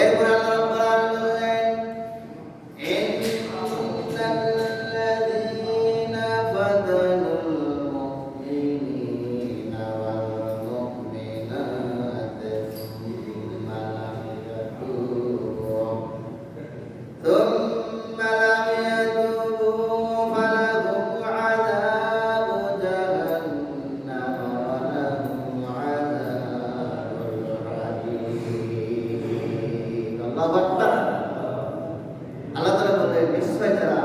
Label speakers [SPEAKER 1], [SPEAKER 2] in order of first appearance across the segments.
[SPEAKER 1] এরপর আল্লাহ রাব্বুল আলামিন বললেন, ইন্নাল্লাযীনা ফাতানুল মুমিনিনা ওয়াল মুমিনাত সুম্মা লাম ইয়াতুবু ফালাহুম আযাবু জাহান্নাম ওয়া লাহুম আযাবুল হারিক। আল্লাহু আকবার। আল্লাহ তাআলা বলেন, নিশ্চয় যারা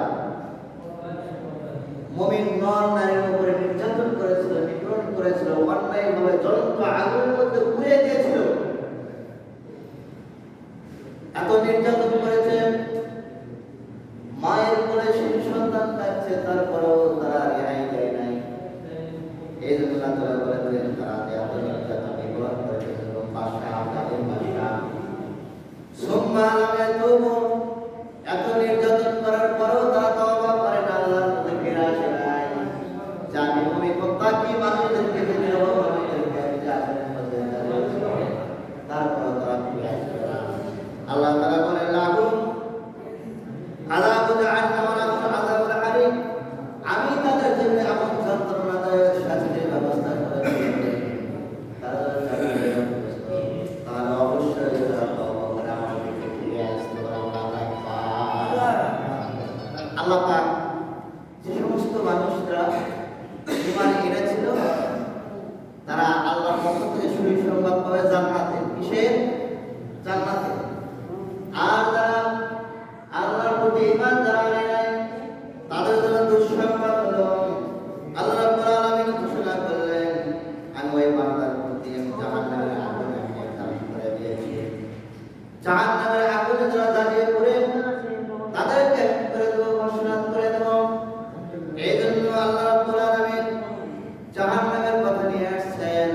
[SPEAKER 1] মুমিন নর নারীর উপরে নির্যাতন করেছিল, নিপীড়ন করেছিল, অন্যায়ভাবে জ্বলন্ত আগুনের মধ্যে পুড়িয়ে দিয়েছিল, এত নির্যাতন করেছে, মায়ের কোলে শিশু সন্তান কাঁদছে, তারপরেও তারা রেহাই দেয় নাই। এই জন্য আল্লাহ তাআলা বলেছেন, তারা এত নির্যাতন নিপীড়ন করেছে এবং বাদশা তাদের বাদশা সুম্মা লাম ইয়াতুবু, এত নির্যাতন করার পরেও তারা তওবা করে না, আল্লাহর প্রতি ফিরে আসে নাই। জানি মুমিন মুত্তাকি মানুষদেরকে যদি মানুষদেরকে জাহান্নামের মধ্যে তারপরেও তারা ফিরে আসে না। আল্লাহ তাআলা বলেন, লাহুম আযাবু জাহান্নাম ওয়া লাহুম আযাবুল হারিক। আমি তাদের জন্য এমন যন্ত্রণাদায়ক শাস্তির ব্যবস্থা করেছি, তাহলে অবশ্যই তারা তওবা করে আমার দিকে ফিরে আসতে পারে। আল্লাহ পাক যে সমস্ত মানুষরা ঈমান এনেছিল, তারা আল্লাহর পক্ষ থেকে সুসংবাদ পাবে জান্নাতে। কিসের? জান্নাতে। আর যারা আল্লাহর প্রতি ঈমান যারা আনে নাই, তাদের জন্য দুঃসংবাদ হলো, আল্লাহ রাব্বুল আলামিন ঘোষণা করলেন, আমি ওই বান্দার প্রতি জাহান্নামের আগুন নির্ধারণ করে দিয়েছি। জাহান্নামের আগুনে যারা জ্বালিয়ে পড়ে তাদেরকে করে দেব, ঘোষণা করে দেব। এই জন্য আল্লাহ রাব্বুল আলামিন জাহান্নামের কথা নিয়ে আসছেন,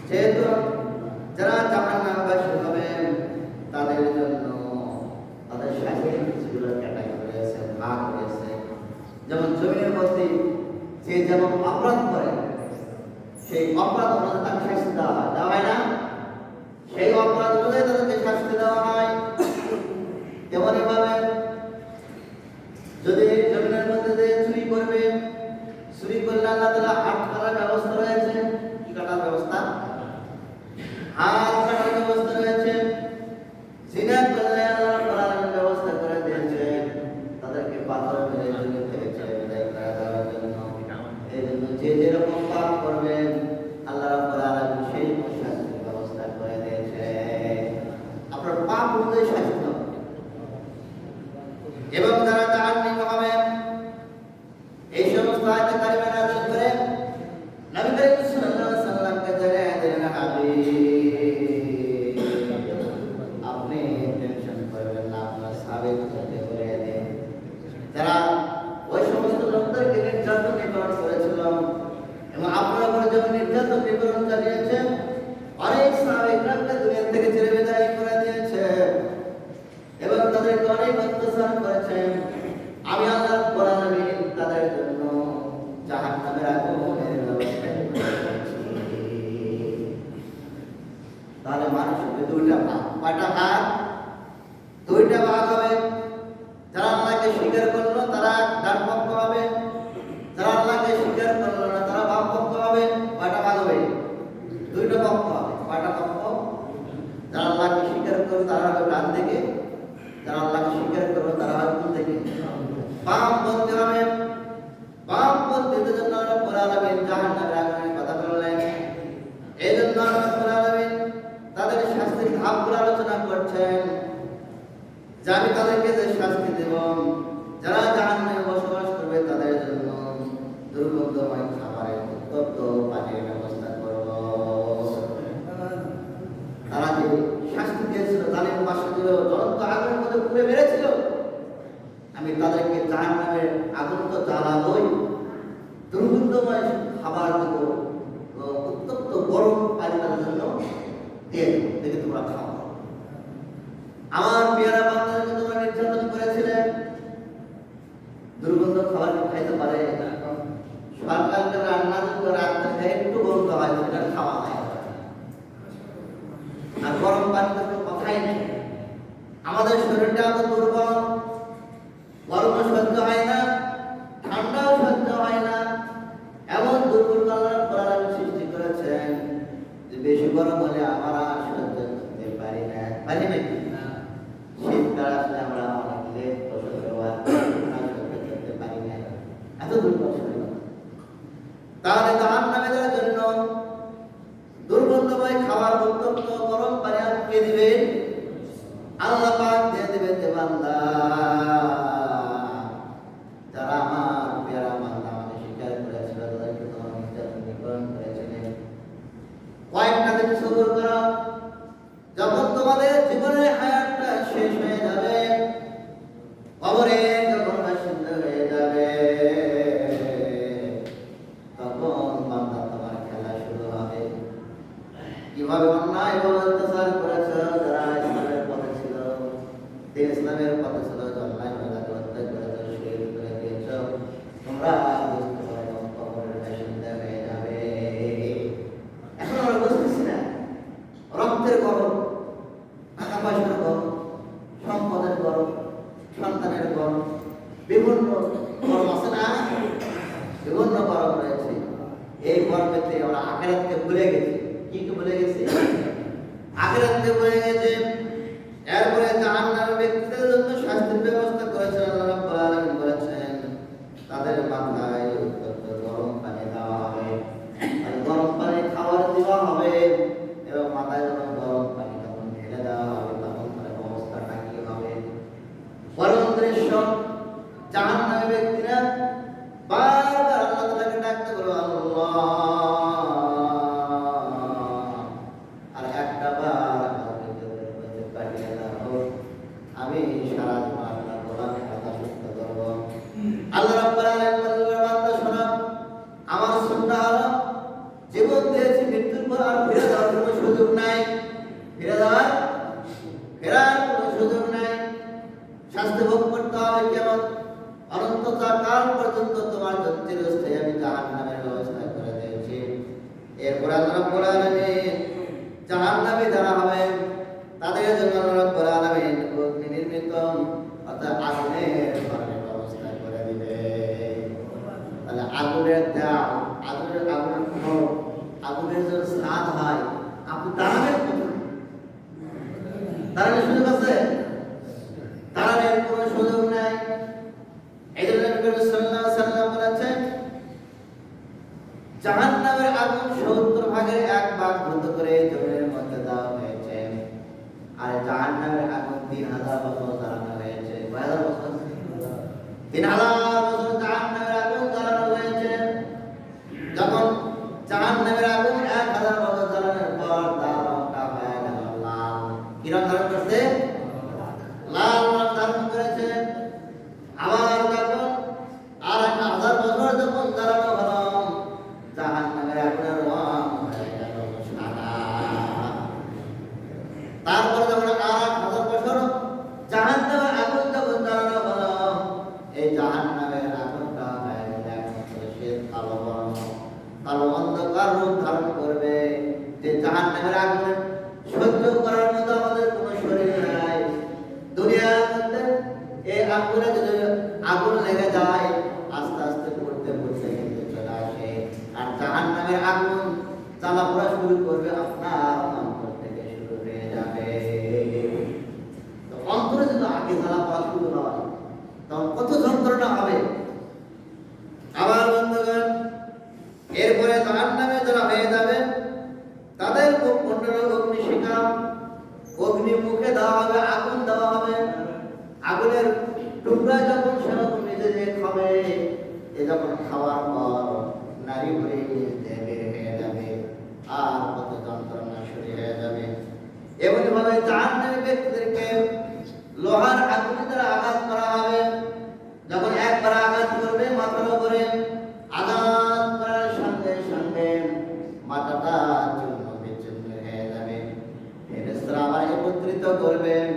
[SPEAKER 1] যেহেতু যারা জাহান্নামবাসী হবেন তাদের জন্য তাদের শাস্তির কিছুগুলো ক্যাটাগরি রয়েছে, ভাগ রয়েছে। যেমন জমিনের মধ্যে যে যেমন অপরাধ করে, সেই অপরাধ অনুযায়ী তাকে শাস্তি দেওয়া হয়, দেওয়া হয় না? সেই অপরাধ অনুযায়ী তাদেরকে শাস্তি দেওয়া হয়। তেমনই ভাবে যদি জমিনের মধ্যে যে চুরি করবে, চুরি করলে আল্লাহ তাআলা হাত কাটার ব্যবস্থা রয়েছে। কি কাটার ব্যবস্থা? হাত কাটার ব্যবস্থা রয়েছে। জিনা করলে আল্লাহ রাব্বুল আলামিন ব্যবস্থা করে দিয়েছেন, তাদেরকে পাথর মেরে জমি থেকে ছেড়ে বিদায় করে দেওয়ার জন্য। এই জন্য যে যেরকম পাপ করবেন আল্লাহ রাব্বুল আলামিন সেই শাস্তির ব্যবস্থা করে দিয়েছে। আপনার পাপ অনুযায়ী শাস্তি হবে। এবং যারা জাহান্নামী হবে, এই সমস্ত আয়াতে কারিমা নাযিল করে নবী করিম সাল্লাল্লাহু আলাইহি ওয়াসাল্লামকে জানিয়ে দিলেন, হাবিব আপনি টেনশন করবেন না, আপনার সাহাবীদেরকে বলে দিন যারা ওই সমস্ত লোকদেরকে নির্যাতন নিপীড়ন করেছিল এবং আপনার উপরে যখন নির্যাতন নিপীড়ন চালিয়েছে, অনেক সাহাবী کرامকে দুনিয়া থেকে ছেড়ে বিদায় করে দিয়েছে এবং তাদেরকে অনেক অত্যাচার করেছেন। আমি আল্লাহ রাব্বুল আলামিন তাদের জন্য জাহান্নামের আগুনের ব্যবস্থা করেছি। তাহলে মানুষের দুইটা ভাগ। কয়টা ভাগ? দুইটা ভাগ হবে। যারা আল্লাহকে স্বীকার করলো তারা ডান পক্ষ হবে, যারা আল্লাহকে স্বীকার করলো না তারা বাম পক্ষ হবে। কয়টা ভাগ হবে? দুইটা পক্ষ হবে। কয়টা পক্ষ? যারা আল্লাহকে স্বীকার করলো তারা হবে ডান দিকে, যারা আল্লাহকে স্বীকার করলো তারা হবে কোন দিকে? বাম পন্থী হবে। বাম পন্থীদের জন্য আল্লাহ রাব্বুল আলামিন জাহান্নামের আগুনের কথা বললেন। এই জন্য আল্লাহ রাব্বুল আলামিন তাদের শাস্তির ধাপগুলো আলোচনা করছেন, যে আমি তাদেরকে যে শাস্তি দেব, যারা জাহান্নামে বসবাস করবে তাদের জন্য দুর্গন্ধময় খাবারের উত্তপ্ত পানির ব্যবস্থা করব। তারা যে শাস্তি দিয়েছিল, জালিম বাদশাগুলো জ্বলন্ত আগুনের মধ্যে পুড়ে মেরেছিল, আমি তাদেরকে জাহান্নামের আগুন তো জ্বালাবই, দুর্গন্ধময় খাবার দেব, উত্তপ্ত গরম পানি তাদের জন্য দিয়ে দেব, দেখে তোমরা খাও। আমার পেয়ারা বান্দাদেরকে তোমরা নির্যাতন করেছিলে, দুর্গন্ধ খাবার খাইতে পারে, সকালকার রান্না যদি রাত্রে খাই একটু গন্ধ হয়, সেটা খাওয়া হয়। আর গরম পানি তো কথাই নেই, আমাদের শরীরটা এত দুর্বল, গরম সহ্য হয় না, ঠান্ডাও সহ্য হয় না, এমন দুর্বল আল্লাহ সৃষ্টি করেছেন যে বেশি গরম হলে আমরা সহ্য করতে পারি না। পারি নাকি? শীতকাল আসলে আমরা অনেকে ওষুধ ব্যবহার সহ্য করতে পারি না, এত দুর্বল শরীর। তাহলে জাহান্নামীদের জন্য দুর্গন্ধময় খাবার উত্তপ্ত গরম পানি আটকে দিবেন, আল্লাহ পাক দিয়ে দিবেন যে বান্দা যারা আমার পেয়ারা বান্দা আমাকে স্বীকার করেছিল, তাদেরকে তোমার নির্যাতন করেছিলেন, কয়েকটা দিন সবর করো, যখন তোমাদের জীবনের হায়াতটা শেষ হয়ে যাবে, কবরে যখন বাসিন্দা হয়ে যাবে, তখন বান্দা তোমার খেলা শুরু হবে। কিভাবে অন্যায় অত্যাচার করেছে যারা ইসলামের পথে ছিল, ইসলামের পথে ছিল, অন্যায় তাকে হত্যা করেছে, শহীদ করে দিয়েছ, তোমরা বুঝতে পারো কবরের বাসিন্দা হয়ে যাবে। এখন আমরা বুঝতেছি না, রক্তের গরম, টাকা পয়সার গরম, সম্পদের গরম, সন্তানের গরম, বিভিন্ন গরম আছে না, বিভিন্ন গরম রয়েছে। এই গরমেতে আমরা আখিরাতকে ভুলে গেছি। কি ভুলে গেছি? আখিরাতকে ভুলে গেছি। এরপরে জাহান্নামের ব্যক্তিদের জন্য শাস্তির ব্যবস্থা করেছেন আল্লাহ রাব্বুল আলামিন। বলেছেন তাদের মাথায় উত্তপ্ত গরম পানি দেওয়া হবে, আর গরম পানি খাবার দেওয়া হবে, এবং মাথায় যখন গরম পানি তখন ঢেলে দেওয়া হবে, তখন তার অবস্থাটা কি হবে? পরম দৃশ্য, জাহান্নামের ব্যক্তিরা বারবার আল্লাহ তাআলাকে ডাকতে বলবে আল্লাহ, আর একটা বার আমাকে পাঠিয়ে দাও, আমি সারা জীবন আপনার গোলামের কথা শুনতে করব। আল্লাহ রাব্বুল আলামিন বললেন বান্দা শোনো, আমার সুন্নাহ হলো জীবন দিয়েছি, মৃত্যুর পর আর ফিরে যাওয়ার কোনো সুযোগ নাই, ফেরার কোনো সুযোগ নাই। শাস্তি ভোগ করতে হবে কেমন? অনন্তকাল পর্যন্ত তোমার জন্য চিরস্থায়ী আমি জাহান্নামের ব্যবস্থা করে দিয়েছি। এরপর আল্লাহ রাব্বুল আলামিন জাহান্নামী যারা হবে তাদের জন্য আল্লাহ রাব্বুল আলামিন অগ্নি নির্মিত অর্থাৎ আগুনের ব্যবস্থা করে দিবে। তাহলে আগুনের দাও, আগুনের যে স্বাদ হয়, আপনি দাঁড়াবেন কোথায়? দাঁড়ানোর সুযোগ আছে? দাঁড়ানোর কোনো সুযোগ নাই। এই জন্য নবী সাল্লাল্লাহু আলাইহি ওয়াসাল্লাম বলেছেন জাহান্নামের আগুন 70 ভাগের 1 ভাগ বন্ধ করে জমিনের মধ্যে দেওয়া হয়েছে, আর জাহান্নামের আগুন 3000 বছর জ্বালানো হয়েছে। 3000 বছর, 3000 বছর জাহান্নামের আগুন জ্বালানো হয়েছে। যখন জাহান্নামের আগুন 1000 বছর জ্বালানোর পর তার রংটা হয়ে গেল লাল। কি রং ধারণ করছে? লাল রং ধারণ করেছে। আবার যখন আর 1000 বছর যখন জ্বালানো হলো, জাহান্নামের আগুনের রং হয়ে গেল সাদা। তারপর যখন আর 1000 বছর জাহান্নামের আগুন যখন জ্বালানো হলো, এই জাহান্নামের আগুনটা হয়ে গেল শ্বেত কালো বর্ণ, কালো অন্ধকার রূপ ধারণ করবে। যে জাহান্নামের আগুন সহ্য করার মতো আমাদের কোনো শরীর নাই। দুনিয়ার মধ্যে এই আগুনে যদি আগুন লেগে যায়, আস্তে আস্তে পড়তে পড়তে কিন্তু চলে আসে, আর জাহান্নামের আগুন জ্বালা পোড়া শুরু করবে, আপনার অন্তর থেকে শুরু হয়ে যাবে। তো অন্তরে যদি আগে জ্বালা পোড়া শুরু হয়, তখন কত যন্ত্রণা হবে। আবার বন্ধুগণ, এরপরে জাহান্নামে যারা হয়ে যাবে তাদের মুখমণ্ডলে অগ্নিশিখা, অগ্নি মুখে দেওয়া হবে, আগুন দেওয়া হবে। আগুনের টুকরা যখন সেরকম নিজে যে খাবে, এ যখন খাওয়ার পর নারী ভরে বের হয়ে যাবে, আর কত যন্ত্রণা শুরু হয়ে যাবে। এমনি ভাবে জাহান্নামী ব্যক্তিদেরকে লোহার আগুনে দ্বারা আঘাত করা হবে। যখন একবার আঘাত করবে মাথার উপরে, আঘাত করার সঙ্গে সঙ্গে মাথাটা চূর্ণ বিচূর্ণ হয়ে যাবে। ফেরেশতারা আবার একত্রিত করবেন,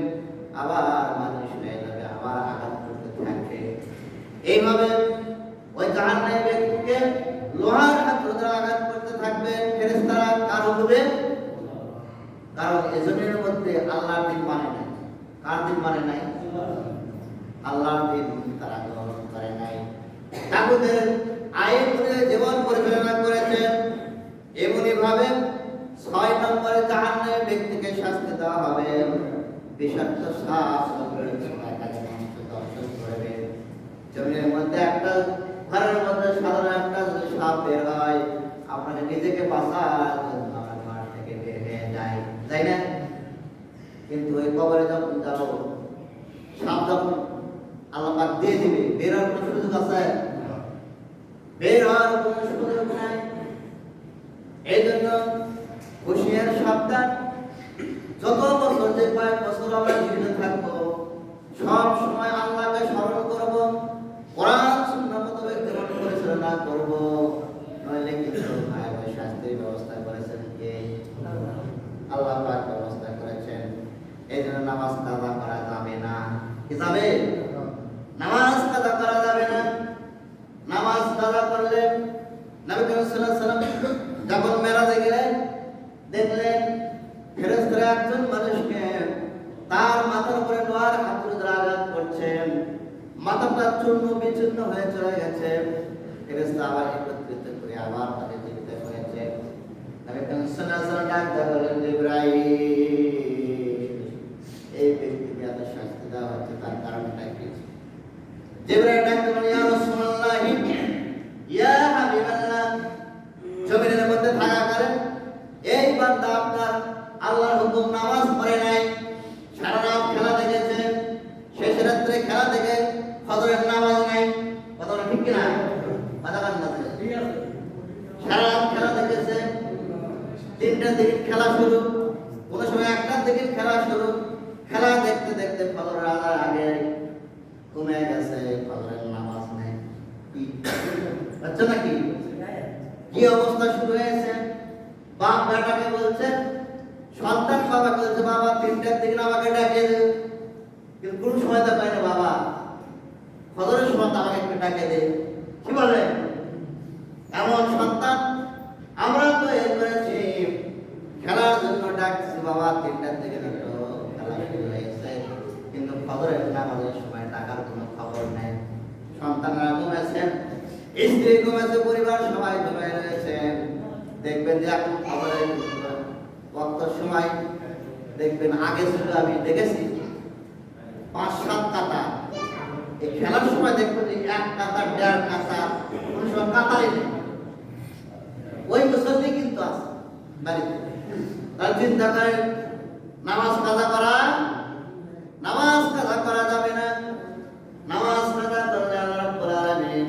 [SPEAKER 1] আবার মানুষ হয়ে যাবে, আবার আঘাত করতে থাকবে। এইভাবে ওই জাহান্নামী ব্যক্তিকে লোহার হাতুড়ি দ্বারা আঘাত করতে থাকবেন ফেরেশতারা। কার হুকুমে? কারণ এজনের মধ্যে আল্লাহর দিন মানে না, কার দিন মানে নাই? আল্লাহর দিন তারা গ্রহণ করে নাই। তাগুতের আইন অনুযায়ী জীবন পরিচালনা করেছেন। এমনি ভাবে 6 নম্বরে জাহান্নামে ব্যক্তিকে শাস্তি দেওয়া হবে। বিষাক্ত সাপ দর্শন করবে। জমির মধ্যে একটা ঘরের মধ্যে সাধারণ একটা যদি সাপ বের হয়, আপনাকে নিজেকে বাঁচার জন্য আমার ঘর থেকে বের হয়ে যায়, তাই না? কিন্তু ওই কবরে যখন যাবো, সাপ যখন আল্লাহ পাক দিয়ে দিবে, বের হওয়ার কোনো সুযোগ আছে? বের হওয়ার কোনো সুযোগ নাই। এই জন্য হুঁশিয়ার সাবধান। যত বছর যে কয়েক বছর আমরা জীবিত থাকবো, সব সময় আল্লাহকে স্মরণ করব, কোরআন সুন্নাহ মোতাবেক জীবন পরিচালনা করব। নইলে কিন্তু ভয়াবহ শাস্তির ব্যবস্থা করেছেন কে? আল্লাহ পাক ব্যবস্থা করেছেন। এই জন্য নামাজ কাজা করা যাবে না। কি যাবে? নামাজ কাজা করা যাবে না। নামাজ কাজা করলে নবী করিম সাল্লাল্লাহু আলাইহি ওয়াসাল্লাম যখন মেরাজে গেলেন, দেখলেন ফেরেশতারা একজন মানুষকে তার মাথার উপরে লোহার হাতুড়ি দ্বারা আঘাত করছেন, মাথাটা চূর্ণ বিচূর্ণ হয়ে চলে গেছে। ফেরেশতা আবার একত্রিত করে আবার তাকে জীবিত করেছে। নবী করিম সাল্লাল্লাহু আলাইহি ওয়াসাল্লাম ডাক দিয়ে বললেন, জিবরাইল, এই ব্যক্তিকে এত শাস্তি দেওয়া হচ্ছে, তার কারণটা কি? জিবরাইল ডাক দিয়ে বললেন, ইয়া রাসূলুল্লাহ, ইয়া হাবিবাল্লাহ, জমিনের মধ্যে থাকাকালীন এই বান্দা আপনার আল্লাহর হুকুম নামাজ পড়ে নাই, সারা রাত খেলা দেখেছে, শেষ রাত্রে খেলা দেখে ফজরের নামাজ নাই। কথাটা ঠিক কিনা? কথা বলেন না? সারা রাত খেলা দেখেছে, 3টার দিকে খেলা শুরু, কোন সময় 1টার দিকে খেলা শুরু। খেলা দেখতে দেখতে ফজরের আজান আগে ঘুমিয়ে গেছে, ফজরের নামাজ নেই। আচ্ছা নাকি? কি অবস্থা শুরু হয়েছে? বাপ বেটাকে বলছে, সন্তান বাবাকে বলছে, বাবা 3টার দিকে আমাকে ডাকে দে। কিন্তু কোন সময় তা পায় না, বাবা ফজরের সময় আমাকে একটু ডাকে দে। কি বলে? এমন সন্তান আমরা তো এর করেছি, খেলার জন্য ডাকছি, বাবা 3টার দিকে খেলা শুরু হয়েছে, কিন্তু ফজরের নামাজের সময় ডাকার কোনো খবর নেই। সন্তানরা ঘুমেছেন, স্ত্রী ঘুমেছে, পরিবার সবাই ঘুমিয়ে রয়েছে। দেখবেন যে এখন খবরের বক্তর সময় দেখবেন আগে ছিল, আমি দেখেছি 5-7 কাতা, এই খেলার সময় দেখবেন যে 1 কাতা 1.5 কাতা, কোন সময় কাতাই নেই। ওই মুসল্লি কিন্তু আছে বাড়িতে। তার চিন্তা করেন নামাজ কাজা করা, নামাজ কাজা করা যাবে না। নামাজ কাজা করলে আল্লাহ রাব্বুল আলামিন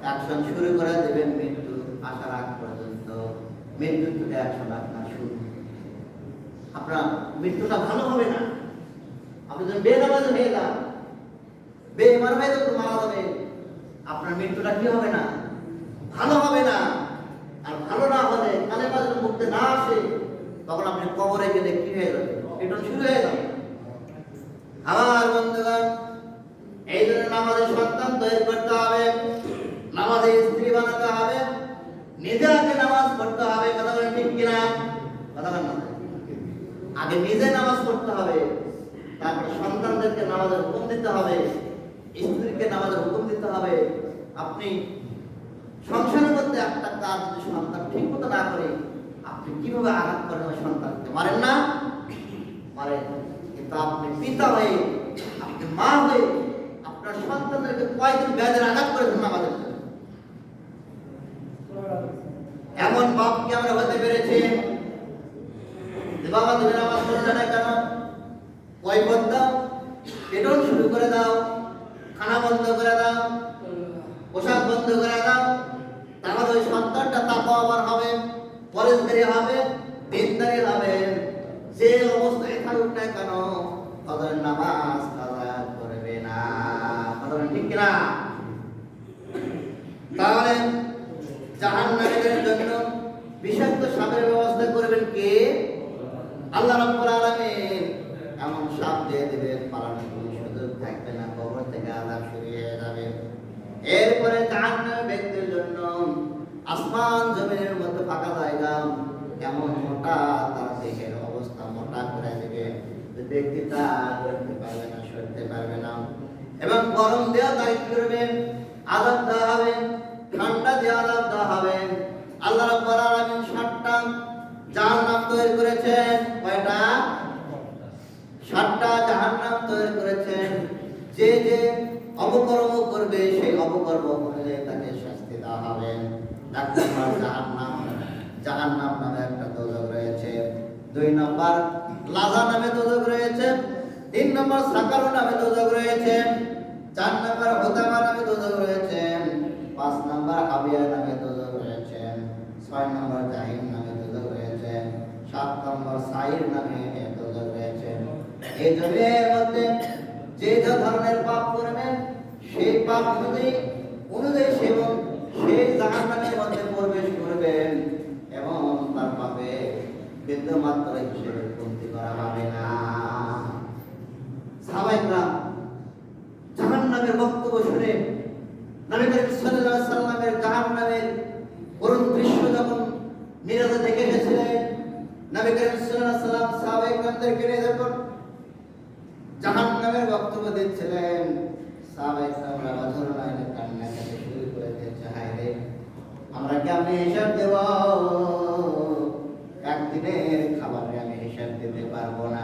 [SPEAKER 1] অ্যাকশন শুরু করে দেবেন মৃত্যু আসার আগ পর্যন্ত। মৃত্যু থেকে অ্যাকশন আপনার শুরু। আপনার মৃত্যুটা ভালো হবে না। আপনি যখন বেনামাজ হয়ে যান, বেঈমান হয়ে যখন মারা যাবে, আপনার মৃত্যুটা কি হবে না? ভালো হবে না। আর ভালো না হলে, কালেমা যখন মুখে না আসে, তখন আপনি কবরে গেলে কি হয়ে যাবে? এটা শুরু হয়ে যাবে। আমার বন্ধুগণ, এই জন্য নামাজের সন্তান তৈরি করতে হবে, নামাজের স্ত্রী বানাতে হবে, নিজে আগে নামাজ পড়তে হবে। কথা বলেন ঠিক কিনা? কথা বলেন না? আগে নিজে নামাজ পড়তে হবে, তারপরে সন্তানদেরকে নামাজের হুকুম দিতে হবে, স্ত্রীকে নামাজের হুকুম দিতে হবে। আপনি সংসারের মধ্যে একটা কাজ যদি সন্তান ঠিক মতো না করে, আপনি কিভাবে আঘাত করেন ওই সন্তানকে? মারেন না? মারেন। কিন্তু আপনি পিতা হয়ে, আপনি মা হয়ে আপনার সন্তানদেরকে কয়দিন ব্যাধের আঘাত করেছেন আমাদের জন্য? এমন বাপ কি আমরা হতে পেরেছি? বাবা তুমি নামাজ পড়ছো না কেন? কৈফিয়ত দাও, পেটন শুরু করে দাও, খানা বন্ধ করে দাও, পোশাক বন্ধ করে দাও। তাহলে ওই সন্তানটা তাকওয়াবান হবে, পরেশগারী হবে, দিনদারি হবে। যে অবস্থায় থাকুক না কেন, ফজরের নামাজ কাজা করবে না। ফজর ঠিক কিনা? তাহলে জাহান্নামীদের জন্য বিষাক্ত সাপের ব্যবস্থা করবেন কে? আল্লাহ রাব্বুল আলামিন এমন সাপ দিয়ে দিবেন, পালানোর কোনো সুযোগ থাকবে না, কবর থেকে আযাব শুরু হয়ে যাবে। এরপরে জাহান্নামী ব্যক্তির জন্য আসমান জমিনের মধ্যে ফাঁকা জায়গা, এমন মোটা, তার দেহের অবস্থা মোটা করে দেবে। ব্যক্তি তা করতে পারবে না, সরতে পারবে না। এবং গরম দেওয়া তাই করবে, আযাব দেওয়া হবে, ঠান্ডা দিয়ে আযাব দেওয়া হবে। আল্লাহ রাব্বুল আলামিন 7টা জাহান্নাম তৈরি করেছেন। কয়টা? 7টা জাহান্নাম তৈরি করেছেন। যে যে অপকর্ম করবে সেই অপকর্ম অনুযায়ী তাকে শাস্তি দেওয়া হবে। এক নম্বর জাহান্নাম নামে একটা দোজখ রয়েছে। 2 নম্বর লাযা নামে দোজখ রয়েছে। 3 নম্বর সাকার নামে দোজখ রয়েছে। 4 নম্বর হুতামা নামে দোজখ রয়েছে। 5 নম্বর হাবিয়া নামে দোজখ রয়েছে। 6 নম্বর জাহিম নামে দোজখ রয়েছে। 7 নম্বর সাইর নামে দোজখ রয়েছে। এই জমির মধ্যে যে যে ধরনের পাপ করবেন সেই পাপ অনুযায়ী সেই জাহান্নামের মধ্যে প্রবেশ করবেন এবং তার পাপে বিন্দুমাত্র হিসেবে কমতি করা হবে না। সাহাবায়ে জাহান্নামের বক্তব্য শুনে নবী করিম সাল্লাল্লাহু আলাইহি সাল্লামের জাহান্নামের করুণ দৃশ্য যখন মিরাজে দেখে এসেছিলেন, নবী করিম সাল্লাল্লাহু আলাইহি সাল্লাম সাহাবায়ে-কেরামদেরকে নিয়ে যখন জাহান্নামের বক্তব্য দিচ্ছিলেন, সাহাবায়ে-কেরামরা অঝর নয়নে কান্না করতে শুরু করে দিয়েছে। হায় রে, আমরা কি আমি হিসাব দেব? একদিনের খাবারে আমি হিসাব দিতে পারবো না,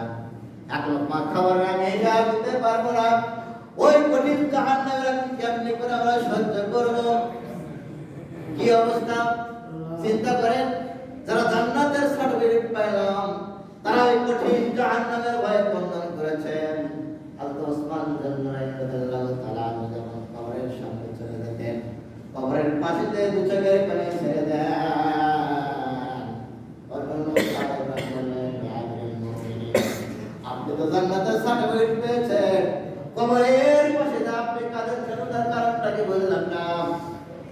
[SPEAKER 1] এক লোকমা খাবারে আমি হিসাব দিতে পারবো না। ওই কঠিন জাহান্নামের আমি কেমনি করে আমরা সহ্য করব? কি অবস্থা চিন্তা করেন। যারা জান্নাতের সার্টিফিকেট পাইলাম তারা ওই কঠিন জাহান্নামের ভয় বন্ধন করেছেন। হযরত ওসমান রাদিয়াল্লাহু তাআলা আনহু যখন কবরের সামনে চলে যেতেন, কবরের পাশে দিয়ে দু চোখের পানি ছেড়ে দেন। আপনি তো জান্নাতের সার্টিফিকেট পেয়েছেন, কবরের পাশে যা আপনি কাঁদেন কেন? তার কারণটা কি বললাম না?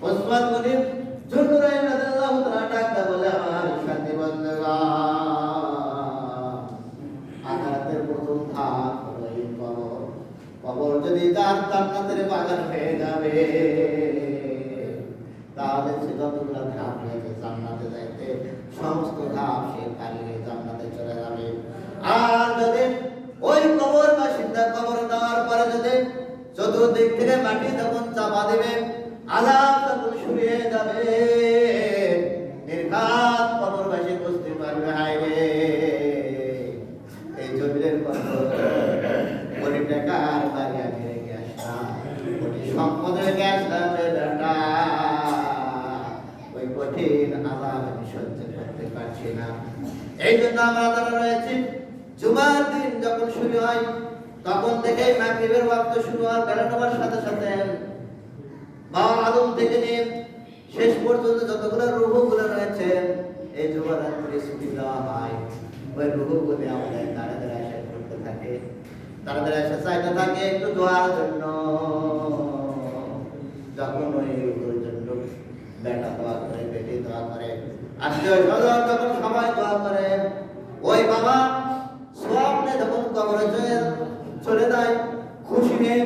[SPEAKER 1] ওসমান গনি রাদিয়াল্লাহু তাআলা ডাকতে বলে, আমার সাথী বন্ধুগণ, আখিরাতের প্রথম ধাপ হলো এই কবর। কবর যদি তার জান্নাতের বাগান হয়ে যাবে, তাহলে সে যতগুলো ধাপ রয়েছে জান্নাতে যাইতে, সমস্ত ধাপ সে পালিয়ে জান্নাতে চলে যাবে। আর যদি ওই কবর বাসিন্দা কবর দেওয়ার পরে যদি চতুর্দিক থেকে মাটি যখন চাপা দেবে, আযাব যখন শুরু হয়ে যাবে, নির্ঘাত কবরবাসী বুঝতে পারবে, হায় রে, এই জমিনের কত কোটি টাকার বাড়ি আমি রেখে আসলাম, কোটি সম্পদ রেখে আসলাম রে বেটা। ওই কঠিন আযাব আমি সহ্য করতে পারছি না। এই জন্য আমরা যারা রয়েছি, জুমার দিন যখন শুরু হয় তখন থেকেই মাগরিবের ওয়াক্ত শুরু হয়, বেলা ডোবার সাথে সাথে বাবা আদম থেকে নিয়ে শেষ পর্যন্ত যতগুলো রূহগুলো রয়েছে, এই জুমার রাত্রে ছুটি দেওয়া হয়। ওই রূহগুলো আমাদের তাদের আশা করতে থাকে, তাদের আশা চাইতে থাকে একটু দোয়ার জন্য। যখন ওই রূহের জন্য বেটা দোয়া করে, বেটি দোয়া করে, আত্মীয় স্বজন যখন সবাই দোয়া করে, ওই বাবা স্বপ্নে যখন কবরে চলে যায়, খুশি নিয়ে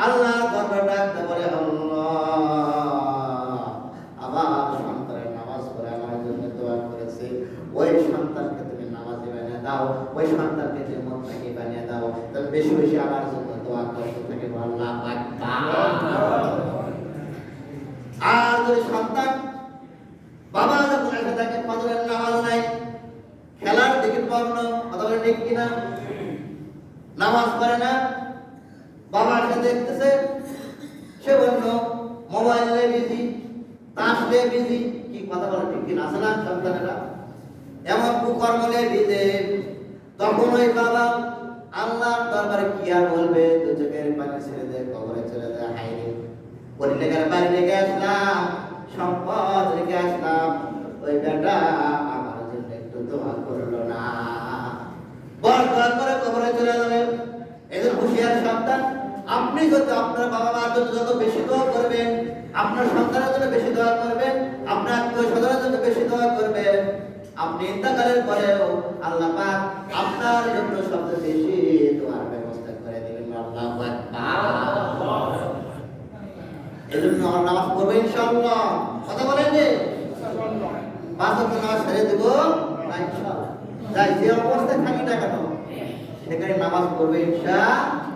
[SPEAKER 1] আল্লাহ দরবারে ডাকতে বলে, আল্লাহ, আমার সন্তানের নামাজ পড়ে আমার জন্য দোয়া করেছে, ওই সন্তানকে তুমি নামাজি বানিয়ে দাও, ওই সন্তানকে তুমি মুত্তাকি বানিয়ে দাও। তাহলে বেশি বেশি আমার জন্য দোয়া করতে থাকে, আল্লাহু আকবার। আর যদি সন্তান বাবা যখন এসে থাকে, ফজরের নামাজ নাই, খেলার দিকে পাবনা, কথা বলে ঠিক কিনা, নামাজ পড়ে না, বাবা এসে দেখতেছে সে বলল মোবাইলে বিজি, তাসলে বিজি, কি কথা বলে ঠিক কিনা, আছে না সন্তানেরা এমন কুকর্ম নিয়ে বিজে, তখন ওই বাবা আল্লাহর দরবারে কি আর বলবে? দু চোখের পানি ছেড়ে দেয়, কবরে চলে যায়। হায় রে, কোটি টাকার বাড়ি রেখে আসলাম, সম্পদ রেখে আসলাম, ওই বেটা আমার জন্য একটু দোয়া করলো না। বড় দোয়া করে কবরে চলে যাবে। এদের হুঁশিয়ার সাবধান, আপনি যদি আপনার বাবা মার জন্য যত বেশি দোয়া করবেন, আপনার সন্তানের জন্য বেশি দোয়া করবেন, আপনার আত্মীয় স্বজনের জন্য বেশি দোয়া করবেন, আপনি ইন্তেকালের পরেও আল্লাহ পাক আপনার জন্য সবচেয়ে বেশি দোয়ার ব্যবস্থা করে দিবেন। আল্লাহু আকবার। এজন্য আমরা নামাজ পড়ব ইনশাআল্লাহ। কথা বলেন যে ইনশাআল্লাহ 5 ওয়াক্ত নামাজ ছেড়ে দেব না ইনশাআল্লাহ। যাই যে অবস্থায় থাকি না কেন, সেখানে নামাজ পড়বে ইনশাআল্লাহ।